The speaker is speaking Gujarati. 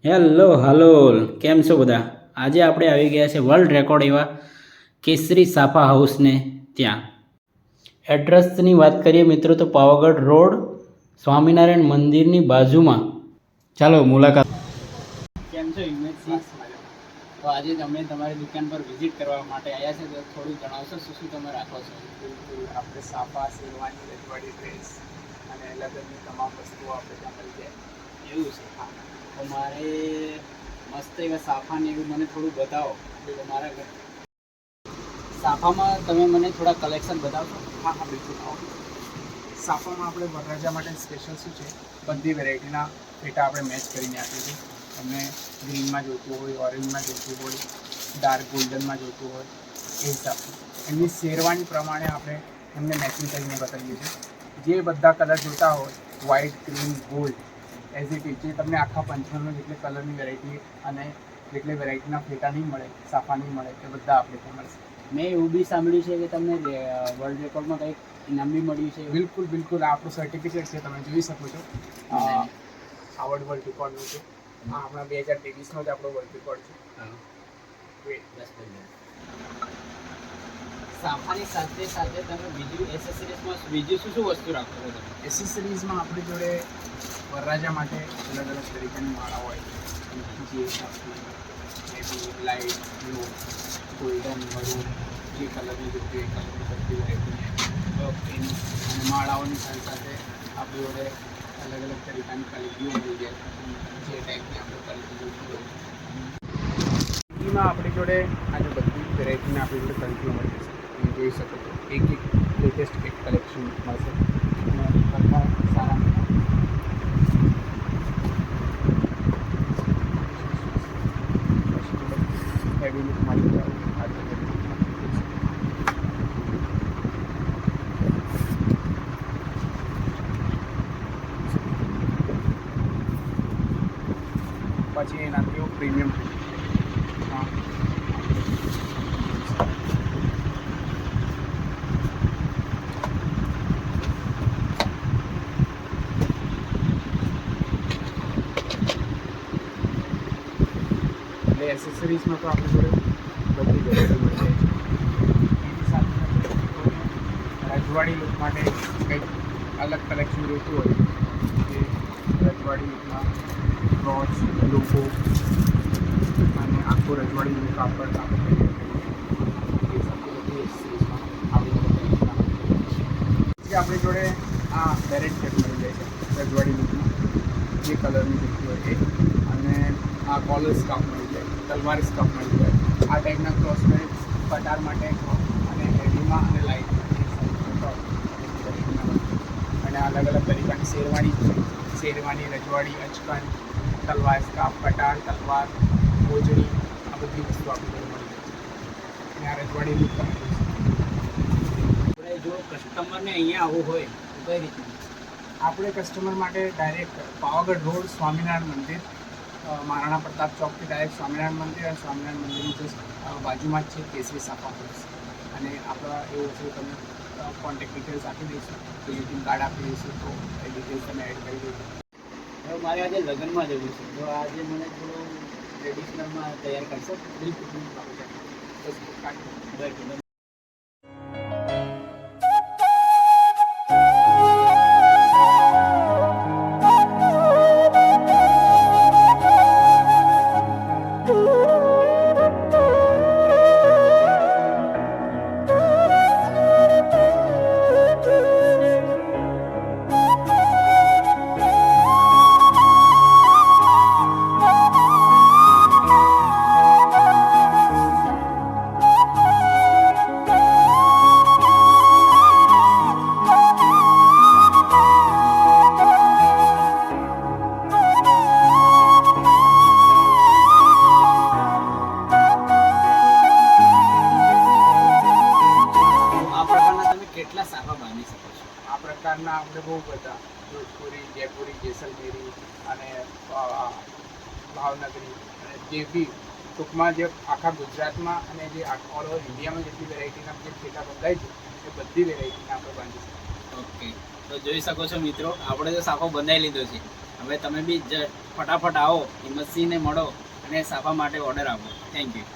હેલો હાલો, કેમ છો બધા? આજે આપણે આવી ગયા છે વર્લ્ડ રેકોર્ડ એવા કેસરી સાફા હાઉસને ત્યાં. એડ્રેસની વાત કરીએ મિત્રો તો પાવાગઢ રોડ સ્વામિનારાયણ મંદિરની બાજુમાં. ચાલો મુલાકાત. કેમ છો હિંમતસિંહ? તો આજે તમે તમારી દુકાન પર વિઝિટ કરવા માટે આવ્યા છે, તો થોડું જણાવશો શું શું તમે રાખો છો? બિલકુલ, આપણે સાફા, શેરવાની, રજવાડી ડ્રેસ અને લગ્નની તમામ વસ્તુઓ આપણે ત્યાં મળી જાય. એવું છે? હા. તો મારે મસ્ત એવા સાફા ને એવું મને થોડું બતાવો. તો મારા ઘર સાફામાં તમે મને થોડા કલેક્શન બતાવશો? હા, બિલકુલ. સાફામાં આપણે વરરાજા માટે સ્પેશિયલ શું છે, બધી વેરાયટીના ફેટા આપણે મેચ કરીને આપીએ છીએ. તમને ગ્રીનમાં જોઈતું હોય, ઓરેન્જમાં જોઈતું હોય, ડાર્ક ગોલ્ડનમાં જોઈતું હોય, એ હિસાબથી એમની શેરવાની પ્રમાણે આપણે એમને મેચિંગ કરીને બતાવીએ છીએ. જે બધા કલર જોતા હોય, white, cream, gold, as it is, જે તમને આખા પંચમહાલમાં જેટલી કલરની વેરાયટી અને જેટલી વેરાયટીના ફેટા નહીં મળે, સાફા નહીં મળે, એ બધા આપણે ત્યાં મળશે. મેં એવું બી સાંભળ્યું છે કે તમને વર્લ્ડ રેકોર્ડમાં કંઈક ઇનામ બી મળ્યું છે. બિલકુલ બિલકુલ, આ આપણું સર્ટિફિકેટ છે, તમે જોઈ શકો છો. આવડ વર્લ્ડ રેકોર્ડનું છે. આ હમણાં 2023નો જ આપણો વર્લ્ડ રેકોર્ડ છે. સાફાની સાથે સાથે તમે બીજું એસેસરીઝમાં બીજું શું શું વસ્તુ રાખો છો તમે? એસેસરીઝમાં આપણી જોડે વરરાજા માટે અલગ અલગ તરીકેની માળા હોય, જે હિસાબથી લાઇટ, બ્લુ, ગોલ્ડન, મરૂન, જે કલરની જોઈતી એ કલરની બધી વેરાયટી અને માળાઓની સાથે સાથે આપણી જોડે અલગ અલગ તરીકાની ક્વોલિટીઓ મળી જાય, જે ટાઈપની આપણે ક્વોલિટી જોઈતી હોય. આપણી જોડે આજે બધી વેરાયટીના આપણી જોડે ક્વોલિટીઓ મળી જશે. તમે જોઈ શકો છો, એક લેટેસ્ટ એક કલેક્શન મળશે અને બધા સારા હેવી લુક મળી જાય. પછી એનાથી પ્રીમિયમ એટલે એસેસરીઝમાં તો આપણી જોડે બધી વેરાયટી મળી જાય છે. એની સાથે રજવાડી લુક માટે કંઈક અલગ કલેક્શન જોઈતું હોય, જે રજવાડી લુકમાં ક્રોચ, લોગો અને આખું રજવાડી લુક આપણે બધી એસેસરીઝમાં આપણી જોડે આ બેરેટ કેપ મળી જાય છે રજવાડી લુકમાં, જે કલરની જોઈતી હોય એ, અને આ કોલર સ્કાફ મળી જાય, તલવાર સ્કાફ મળી જાય. આ ટાઈપના ક્રોસમેટ પટાર માટે અને હેવીમાં અને લાઇટમાં અને અલગ અલગ તરીકાની શેરવાની, રજવાડી, અચકન, તલવાર સ્કાફ, પટાર, તલવાર, મોજડી, આ બધી વસ્તુ આપણી જોડે મળી જાય. અને આ રજવાડી લુક પણ આપણે જો કસ્ટમરને અહીંયા આવવું હોય તો કઈ રીતનું? આપણે કસ્ટમર માટે ડાયરેક્ટ પાવાગઢ રોડ સ્વામિનારાયણ મંદિર, મહારાણા પ્રતાપ ચોકથી ડાયરેક્ટ સ્વામિનારાયણ મંદિર, અને સ્વામિનારાયણ મંદિરની જસ્ટ બાજુમાં જ છે કેસરી સાફા હાઉસ. અને આપણા એવું છે તમે કોન્ટેક્ટ ડિટેલ્સ આપી દઈશું, વિઝિટિંગ કાર્ડ આપી દઈશું, તો એ ડિટેલ્સ તમે એડ કરી દેજો. હવે મારે આજે લગ્નમાં જવું છે, તો આજે મને થોડું ટ્રેડિશનલમાં તૈયાર કરશો? બિલકુલ બિલકુલ આપણે આ પ્રકારના આપણે બહુ બધા જોધપુરી, જયપુરી, જેસલમેરી અને ભાવનગરી, અને જે બી ટૂંકમાં જે આખા ગુજરાતમાં અને જે ઓલ ઓવર ઇન્ડિયામાં જેટલી વેરાયટીના જે ફેટા બંધાય છે એ બધી વેરાયટીના આપણે બાંધી શકીએ. ઓકે, તો જોઈ શકો છો મિત્રો, આપણે તો સાફો બનાવી લીધો છે. હવે તમે બી ફટાફટ આવો હિંમતસિંહને મળો અને સાફા માટે ઓર્ડર આપો. Thank you.